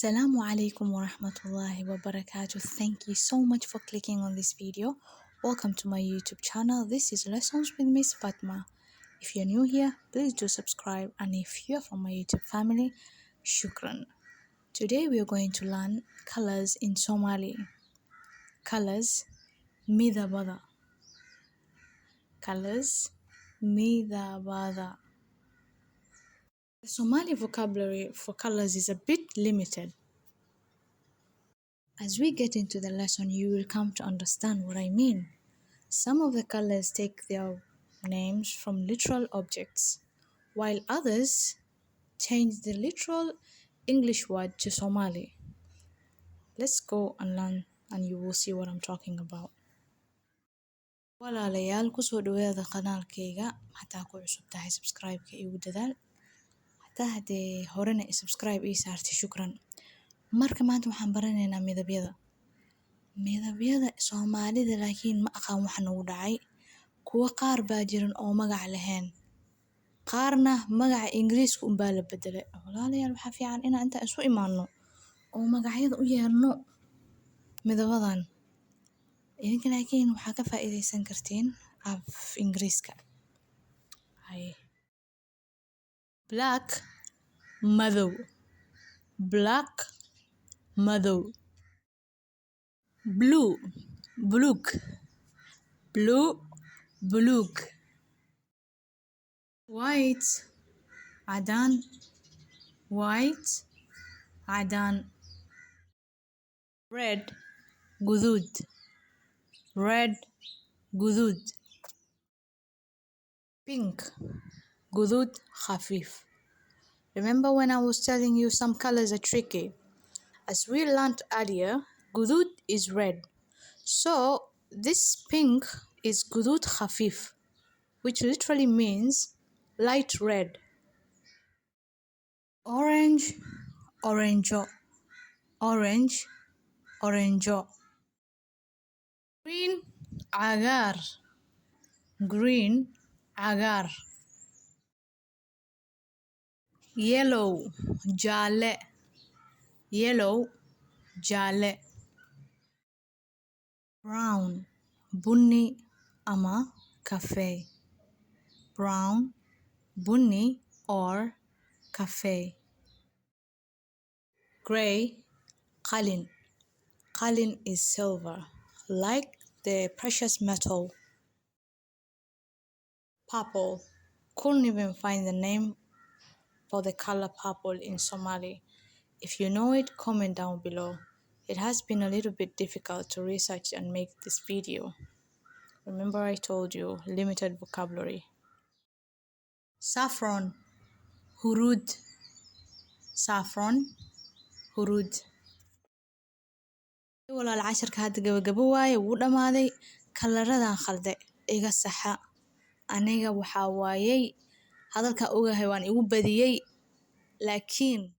Assalamu alaikum wa rahmatullahi wa barakatuh. Thank you so much for clicking on this video. Welcome to my YouTube channel. This is Lessons with Miss Fatma. If you're new here, please do subscribe, and if you're from my YouTube family, shukran. Today we are going to learn colors in Somali. Colors, midabada. Colors, midabada. The Somali vocabulary for colors is a bit limited. As we get into the lesson, you will come to understand what I mean. Some of the colors take their names from literal objects, while others change the literal English word to Somali. Let's go and learn, and you will see what I'm talking about. Walaalayaal, kusoo dhawaada kanaalkayga. Hataa ku cusub tahay subscribe-ka igu dadaal. Hataa hadee horena subscribe ii saartay, shukran. Marka maanta waxaan baranaynaa midabyada. Midabyada Soomaalida laakiin ma aqaan waxa nagu dhacay. Kuwa qaar baa jiran oo magac lahayn. Qaarna magaca Ingiriiska baa la bedelay. Walaalayaal waxa fiican inaan inta isu imaano oo magacyada u yeerno midabadan. Idinka laakiin waxaa ka faa'iideysan kartiin af Ingiriiska. Black, madow. Black, madow. Blue, buluug. Blue, buluug. White, cadaan. White, cadaan. Red, guduud. Red, guduud. Pink, guduud khafiif. Remember when I was telling you some colors are tricky? As we learned earlier, guduud is red. So this pink is guduud khafif, which literally means light red. Orange, oranjo. Orange, oranjo. Green, cagaar. Green, cagaar. Yellow, jaalle. Yellow, jaalle. Brown, bunni ama cafe. Brown, bunni or cafe. Gray, qalin. Qalin is silver, like the precious metal. Purple. Couldn't even find the name for the color purple in Somali. If you know it, comment down below. It has been a little bit difficult to research and make this video. Remember I told you, limited vocabulary. Saffron, hurud. Saffron, hurud. walaal casharka hadda gabagabo waaye wuu dhamaaday. Kalaradan khalde iga saxa. Aniga waxaa waayay hadalka ogahay waan igu badiyay, laakiin